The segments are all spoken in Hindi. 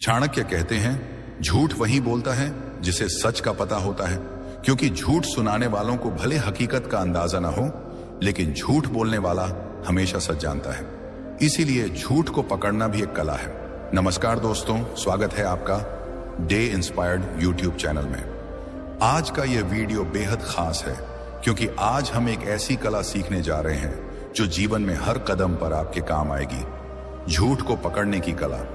चाणक्य कहते हैं, झूठ वही बोलता है जिसे सच का पता होता है, क्योंकि झूठ सुनाने वालों को भले हकीकत का अंदाजा ना हो, लेकिन झूठ बोलने वाला हमेशा सच जानता है। इसीलिए झूठ को पकड़ना भी एक कला है। नमस्कार दोस्तों, स्वागत है आपका डे इंस्पायर्ड यूट्यूब चैनल में। आज का यह वीडियो बेहद खास है, क्योंकि आज हम एक ऐसी कला सीखने जा रहे हैं जो जीवन में हर कदम पर आपके काम आएगी। झूठ को पकड़ने की कला।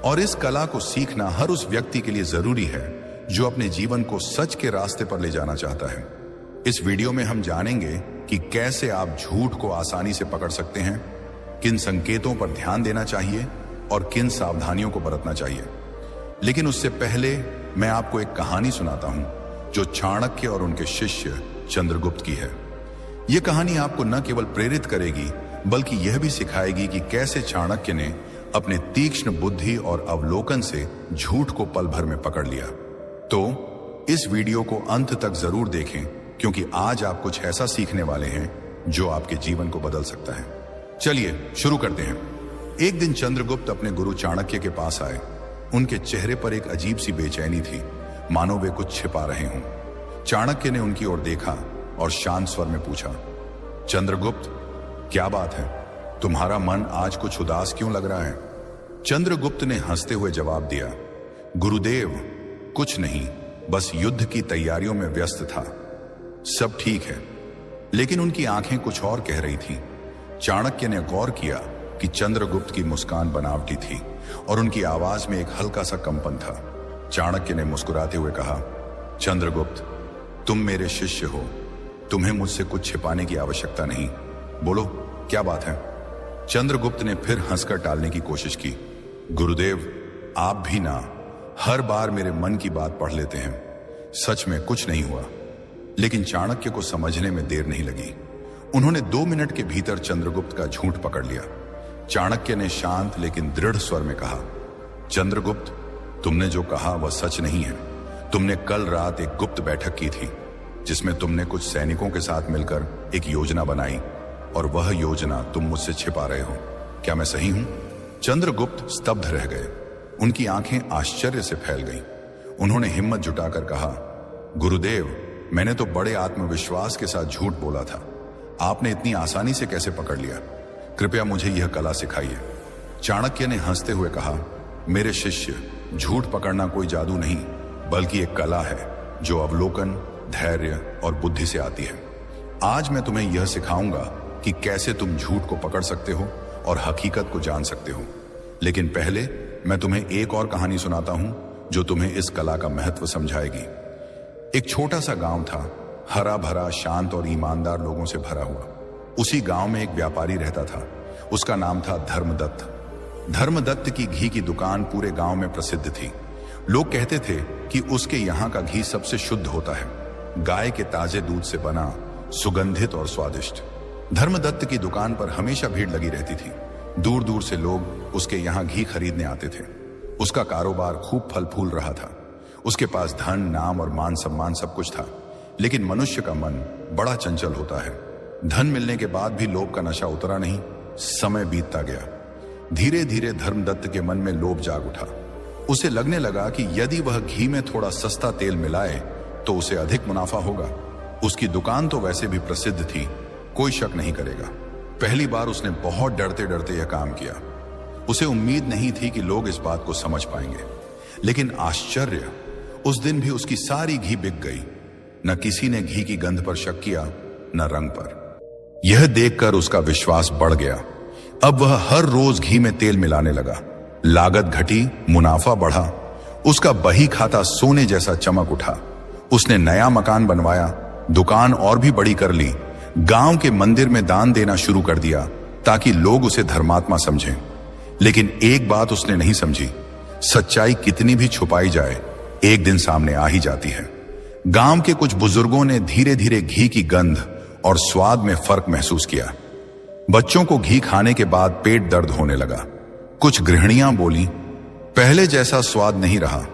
और इस कला को सीखना हर उस व्यक्ति के लिए जरूरी है जो अपने जीवन को सच के रास्ते पर ले जाना चाहता है। इस वीडियो में हम जानेंगे कि कैसे आप झूठ को आसानी से पकड़ सकते हैं, किन संकेतों पर ध्यान देना चाहिए और किन सावधानियों को बरतना चाहिए। लेकिन उससे पहले मैं आपको एक कहानी सुनाता हूं जो चाणक्य और उनके शिष्य चंद्रगुप्त की है। यह कहानी आपको न केवल प्रेरित करेगी, बल्कि यह भी सिखाएगी कि कैसे चाणक्य ने अपने तीक्ष्ण बुद्धि और अवलोकन से झूठ को पल भर में पकड़ लिया। तो इस वीडियो को अंत तक जरूर देखें, क्योंकि आज आप कुछ ऐसा सीखने वाले हैं जो आपके जीवन को बदल सकता है। चलिए शुरू करते हैं। एक दिन चंद्रगुप्त अपने गुरु चाणक्य के पास आए। उनके चेहरे पर एक अजीब सी बेचैनी थी, मानो वे कुछ छिपा रहे हों। चाणक्य ने उनकी ओर देखा और शांत स्वर में पूछा, चंद्रगुप्त, क्या बात है? तुम्हारा मन आज कुछ उदास क्यों लग रहा है? चंद्रगुप्त ने हंसते हुए जवाब दिया, गुरुदेव, कुछ नहीं, बस युद्ध की तैयारियों में व्यस्त था। सब ठीक है। लेकिन उनकी आंखें कुछ और कह रही थीं। चाणक्य ने गौर किया कि चंद्रगुप्त की मुस्कान बनावटी थी और उनकी आवाज में एक हल्का सा कंपन था। चाणक्य ने मुस्कुराते हुए कहा, चंद्रगुप्त, तुम मेरे शिष्य हो, तुम्हें मुझसे कुछ छिपाने की आवश्यकता नहीं। बोलो, क्या बात है? चंद्रगुप्त ने फिर हंसकर टालने की कोशिश की। गुरुदेव, आप भी ना हर बार मेरे मन की बात पढ़ लेते हैं। सच में कुछ नहीं हुआ। लेकिन चाणक्य को समझने में देर नहीं लगी। उन्होंने 2 मिनट के भीतर चंद्रगुप्त का झूठ पकड़ लिया। चाणक्य ने शांत लेकिन दृढ़ स्वर में कहा, चंद्रगुप्त, तुमने जो कहा वह सच नहीं है। तुमने कल रात एक गुप्त बैठक की थी, जिसमें तुमने कुछ सैनिकों के साथ मिलकर एक योजना बनाई, और वह योजना तुम मुझसे छिपा रहे हो। क्या मैं सही हूं? चंद्रगुप्त स्तब्ध रह गए। उनकी आंखें आश्चर्य से फैल गईं। उन्होंने हिम्मत जुटाकर कहा, गुरुदेव, मैंने तो बड़े आत्मविश्वास के साथ झूठ बोला था। आपने इतनी आसानी से कैसे पकड़ लिया? कृपया मुझे यह कला सिखाइए। चाणक्य ने हंसते हुए कहा, मेरे शिष्य, झूठ पकड़ना कोई जादू नहीं, बल्कि एक कला है जो अवलोकन, धैर्य और बुद्धि से आती है। आज मैं तुम्हें यह सिखाऊंगा कि कैसे तुम झूठ को पकड़ सकते हो और हकीकत को जान सकते हो। लेकिन पहले मैं तुम्हें एक और कहानी सुनाता हूं जो तुम्हें इस कला का महत्व समझाएगी। एक छोटा सा गांव था, हरा भरा, शांत और ईमानदार लोगों से भरा हुआ। उसी गांव में एक व्यापारी रहता था। उसका नाम था धर्मदत्त। धर्मदत्त की घी की दुकान पूरे गांव में प्रसिद्ध थी। लोग कहते थे कि उसके यहाँ का घी सबसे शुद्ध होता है, गाय के ताजे दूध से बना, सुगंधित और स्वादिष्ट। धर्मदत्त की दुकान पर हमेशा भीड़ लगी रहती थी। दूर दूर से लोग उसके यहाँ घी खरीदने आते थे। उसका कारोबार खूब फल फूल रहा था। उसके पास धन, नाम और मान सम्मान सब कुछ था। लेकिन मनुष्य का मन बड़ा चंचल होता है। धन मिलने के बाद भी लोभ का नशा उतरा नहीं। समय बीतता गया। धीरे धीरे धर्मदत्त के मन में लोभ जाग उठा। उसे लगने लगा कि यदि वह घी में थोड़ा सस्ता तेल मिलाए तो उसे अधिक मुनाफा होगा। उसकी दुकान तो वैसे भी प्रसिद्ध थी, कोई शक नहीं करेगा। पहली बार उसने बहुत डरते डरते यह काम किया। उसे उम्मीद नहीं थी कि लोग इस बात को समझ पाएंगे। लेकिन आश्चर्य, उस दिन भी उसकी सारी घी बिक गई। न किसी ने घी की गंध पर शक किया, न रंग पर। यह देखकर उसका विश्वास बढ़ गया। अब वह हर रोज घी में तेल मिलाने लगा। लागत घटी, मुनाफा बढ़ा। उसका बही खाता सोने जैसा चमक उठा। उसने नया मकान बनवाया, दुकान और भी बड़ी कर ली, गांव के मंदिर में दान देना शुरू कर दिया ताकि लोग उसे धर्मात्मा समझें। लेकिन एक बात उसने नहीं समझी, सच्चाई कितनी भी छुपाई जाए, एक दिन सामने आ ही जाती है। गांव के कुछ बुजुर्गों ने धीरे धीरे घी की गंध और स्वाद में फर्क महसूस किया। बच्चों को घी खाने के बाद पेट दर्द होने लगा। कुछ गृहिणियां बोली, पहले जैसा स्वाद नहीं रहा।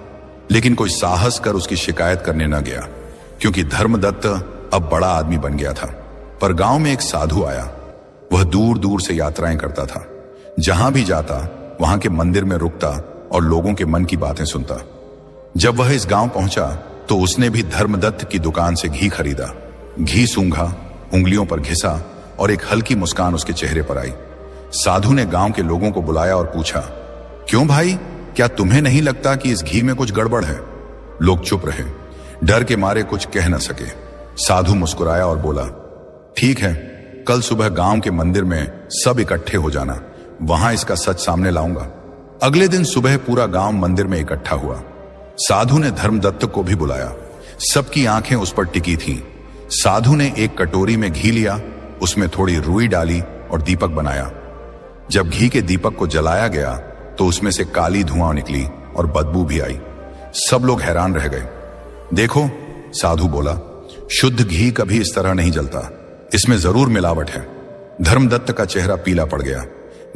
लेकिन कोई साहस कर उसकी शिकायत करने न गया, क्योंकि धर्मदत्त अब बड़ा आदमी बन गया था। पर गांव में एक साधु आया। वह दूर दूर से यात्राएं करता था। जहां भी जाता वहां के मंदिर में रुकता और लोगों के मन की बातें सुनता। जब वह इस गांव पहुंचा तो उसने भी धर्मदत्त की दुकान से घी खरीदा। घी सूंघा, उंगलियों पर घिसा और एक हल्की मुस्कान उसके चेहरे पर आई। साधु ने गांव के लोगों को बुलाया और पूछा, क्यों भाई, क्या तुम्हें नहीं लगता कि इस घी में कुछ गड़बड़ है? लोग चुप रहे, डर के मारे कुछ कह न सके। साधु मुस्कुराया और बोला, ठीक है, कल सुबह गांव के मंदिर में सब इकट्ठे हो जाना, वहां इसका सच सामने लाऊंगा। अगले दिन सुबह पूरा गांव मंदिर में इकट्ठा हुआ। साधु ने धर्मदत्त को भी बुलाया। सबकी आंखें उस पर टिकी थीं। साधु ने एक कटोरी में घी लिया, उसमें थोड़ी रुई डाली और दीपक बनाया। जब घी के दीपक को जलाया गया तो उसमें से काली धुआं निकली और बदबू भी आई। सब लोग हैरान रह गए। देखो, साधु बोला, शुद्ध घी कभी इस तरह नहीं जलता, इसमें जरूर मिलावट है। धर्मदत्त का चेहरा पीला पड़ गया।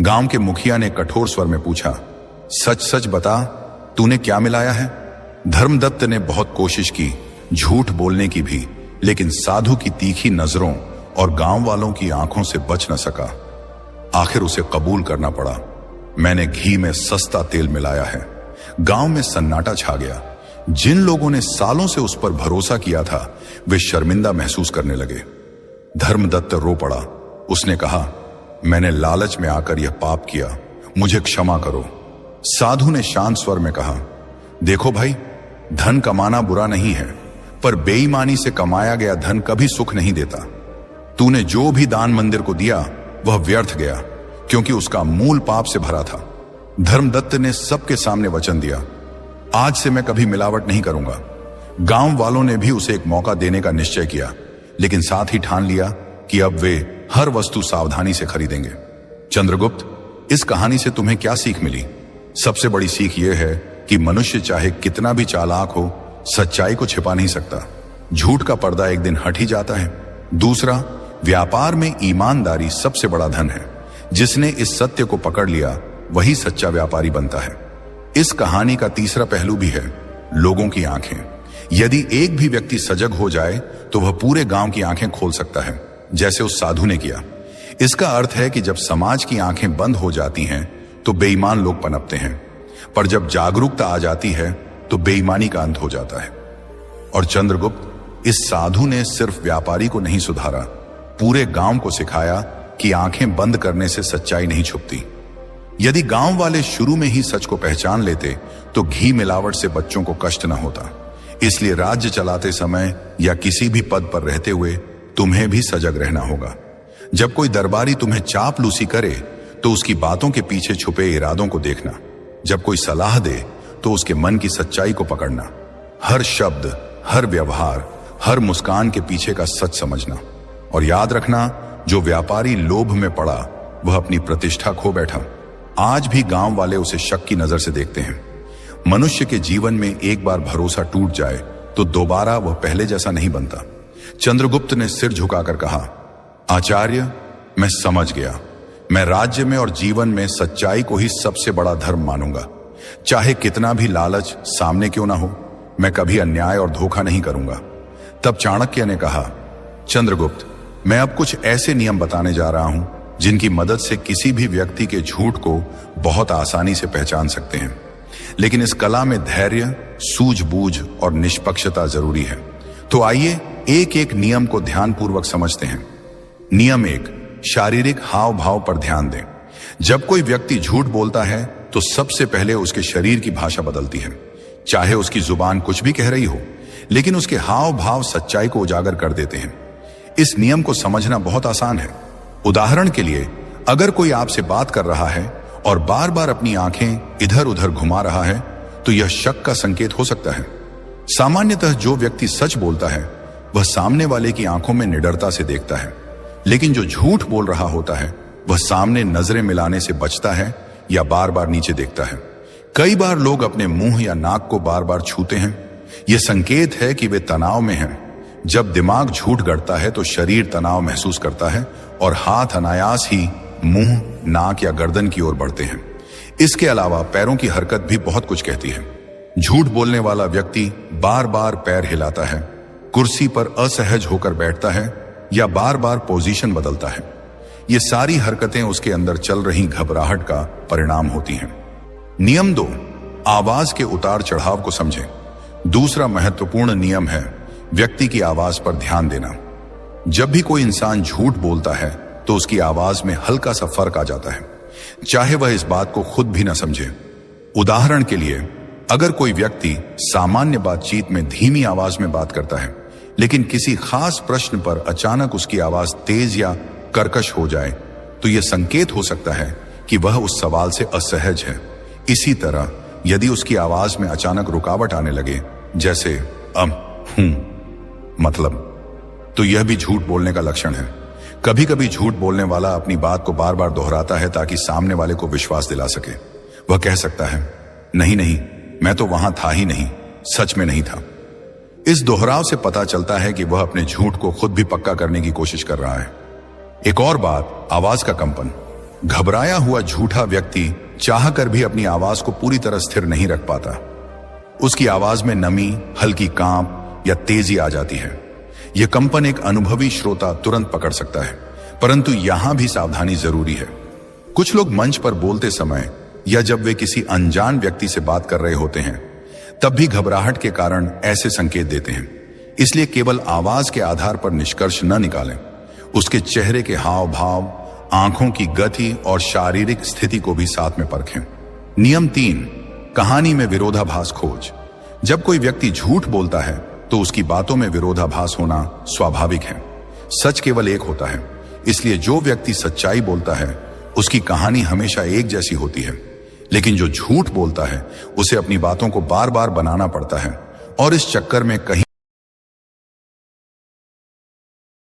गांव के मुखिया ने कठोर स्वर में पूछा, सच सच बता, तूने क्या मिलाया है? धर्मदत्त ने बहुत कोशिश की झूठ बोलने की भी, लेकिन साधु की तीखी नजरों और गांव वालों की आंखों से बच न सका। आखिर उसे कबूल करना पड़ा, मैंने घी में सस्ता तेल मिलाया है। गांव में सन्नाटा छा गया। जिन लोगों ने सालों से उस पर भरोसा किया था वे शर्मिंदा महसूस करने लगे। धर्मदत्त रो पड़ा। उसने कहा, मैंने लालच में आकर यह पाप किया, मुझे क्षमा करो। साधु ने शांत स्वर में कहा, देखो भाई, धन कमाना बुरा नहीं है, पर बेईमानी से कमाया गया धन कभी सुख नहीं देता। तूने जो भी दान मंदिर को दिया वह व्यर्थ गया, क्योंकि उसका मूल पाप से भरा था। धर्मदत्त ने सबके सामने वचन दिया, आज से मैं कभी मिलावट नहीं करूंगा। गांव वालों ने भी उसे एक मौका देने का निश्चय किया, लेकिन साथ ही ठान लिया कि अब वे हर वस्तु सावधानी से खरीदेंगे। चंद्रगुप्त, इस कहानी से तुम्हें क्या सीख मिली? सबसे बड़ी सीख यह है कि मनुष्य चाहे कितना भी चालाक हो, सच्चाई को छिपा नहीं सकता। झूठ का पर्दा एक दिन हट ही जाता है। दूसरा, व्यापार में ईमानदारी सबसे बड़ा धन है। जिसने इस सत्य को पकड़ लिया वही सच्चा व्यापारी बनता है। इस कहानी का तीसरा पहलू भी है, लोगों की आंखें। यदि एक भी व्यक्ति सजग हो जाए तो वह पूरे गांव की आंखें खोल सकता है, जैसे उस साधु ने किया। इसका अर्थ है कि जब समाज की आंखें बंद हो जाती हैं तो बेईमान लोग पनपते हैं, पर जब जागरूकता आ जाती है तो बेईमानी का अंत हो जाता है। और चंद्रगुप्त, इस साधु ने सिर्फ व्यापारी को नहीं सुधारा, पूरे गांव को सिखाया कि आंखें बंद करने से सच्चाई नहीं छुपती। यदि गांव वाले शुरू में ही सच को पहचान लेते तो घी मिलावट से बच्चों को कष्ट न होता। इसलिए राज्य चलाते समय या किसी भी पद पर रहते हुए तुम्हें भी सजग रहना होगा। जब कोई दरबारी तुम्हें चापलूसी करे तो उसकी बातों के पीछे छुपे इरादों को देखना। जब कोई सलाह दे तो उसके मन की सच्चाई को पकड़ना। हर शब्द, हर व्यवहार, हर मुस्कान के पीछे का सच समझना। और याद रखना, जो व्यापारी लोभ में पड़ा वह अपनी प्रतिष्ठा खो बैठा। आज भी गांव वाले उसे शक की नजर से देखते हैं। मनुष्य के जीवन में एक बार भरोसा टूट जाए तो दोबारा वह पहले जैसा नहीं बनता। चंद्रगुप्त ने सिर झुकाकर कहा, आचार्य, मैं समझ गया। मैं राज्य में और जीवन में सच्चाई को ही सबसे बड़ा धर्म मानूंगा। चाहे कितना भी लालच सामने क्यों ना हो, मैं कभी अन्याय और धोखा नहीं करूंगा। तब चाणक्य ने कहा, चंद्रगुप्त, मैं अब कुछ ऐसे नियम बताने जा रहा हूं जिनकी मदद से किसी भी व्यक्ति के झूठ को बहुत आसानी से पहचान सकते हैं। लेकिन इस कला में धैर्य, सूझबूझ और निष्पक्षता जरूरी है। तो आइए एक एक नियम को ध्यानपूर्वक समझते हैं। नियम 1, शारीरिक हाव भाव पर ध्यान दें। जब कोई व्यक्ति झूठ बोलता है तो सबसे पहले उसके शरीर की भाषा बदलती है। चाहे उसकी जुबान कुछ भी कह रही हो, लेकिन उसके हाव भाव सच्चाई को उजागर कर देते हैं। इस नियम को समझना बहुत आसान है। उदाहरण के लिए, अगर कोई आपसे बात कर रहा है और बार बार अपनी आंखें इधर उधर घुमा रहा है तो यह शक का संकेत हो सकता है। सामान्यतः जो व्यक्ति सच बोलता है वह सामने वाले की आंखों में निडरता से देखता है, लेकिन जो झूठ बोल रहा होता है वह सामने नजरें मिलाने से बचता है या बार बार नीचे देखता है। कई बार लोग अपने मुंह या नाक को बार बार छूते हैं। यह संकेत है कि वे तनाव में हैं। जब दिमाग झूठ गढ़ता है तो शरीर तनाव महसूस करता है और हाथ अनायास ही मुंह, नाक या गर्दन की ओर बढ़ते हैं। इसके अलावा पैरों की हरकत भी बहुत कुछ कहती है। झूठ बोलने वाला व्यक्ति बार बार पैर हिलाता है, कुर्सी पर असहज होकर बैठता है या बार बार पोजीशन बदलता है। ये सारी हरकतें उसके अंदर चल रही घबराहट का परिणाम होती हैं। नियम 2, आवाज के उतार चढ़ाव को समझें। दूसरा महत्वपूर्ण नियम है व्यक्ति की आवाज पर ध्यान देना। जब भी कोई इंसान झूठ बोलता है तो उसकी आवाज में हल्का सा फर्क आ जाता है, चाहे वह इस बात को खुद भी ना समझे। उदाहरण के लिए, अगर कोई व्यक्ति सामान्य बातचीत में धीमी आवाज में बात करता है, लेकिन किसी खास प्रश्न पर अचानक उसकी आवाज तेज या कर्कश हो जाए, तो यह संकेत हो सकता है कि वह उस सवाल से असहज है। इसी तरह यदि उसकी आवाज में अचानक रुकावट आने लगे, जैसे मतलब, तो यह भी झूठ बोलने का लक्षण है। कभी कभी झूठ बोलने वाला अपनी बात को बार बार दोहराता है ताकि सामने वाले को विश्वास दिला सके। वह कह सकता है, नहीं नहीं, मैं तो वहां था ही नहीं, सच में नहीं था। इस दोहराव से पता चलता है कि वह अपने झूठ को खुद भी पक्का करने की कोशिश कर रहा है। एक और बात, आवाज का कंपन। घबराया हुआ झूठा व्यक्ति चाहकर भी अपनी आवाज को पूरी तरह स्थिर नहीं रख पाता। उसकी आवाज में नमी, हल्की कांप या तेजी आ जाती है। यह कंपन एक अनुभवी श्रोता तुरंत पकड़ सकता है, परंतु यहां भी सावधानी जरूरी है। कुछ लोग मंच पर बोलते समय या जब वे किसी अनजान व्यक्ति से बात कर रहे होते हैं, तब भी घबराहट के कारण ऐसे संकेत देते हैं। इसलिए केवल आवाज के आधार पर निष्कर्ष न निकालें, उसके चेहरे के हाव भाव, आंखों की गति और शारीरिक स्थिति को भी साथ में परखें। नियम 3, कहानी में विरोधाभास खोज। जब कोई व्यक्ति झूठ बोलता है तो उसकी बातों में विरोधाभास होना स्वाभाविक है। सच केवल एक होता है, इसलिए जो व्यक्ति सच्चाई बोलता है उसकी कहानी हमेशा एक जैसी होती है, लेकिन जो झूठ बोलता है उसे अपनी बातों को बार बार बनाना पड़ता है और इस चक्कर में कहीं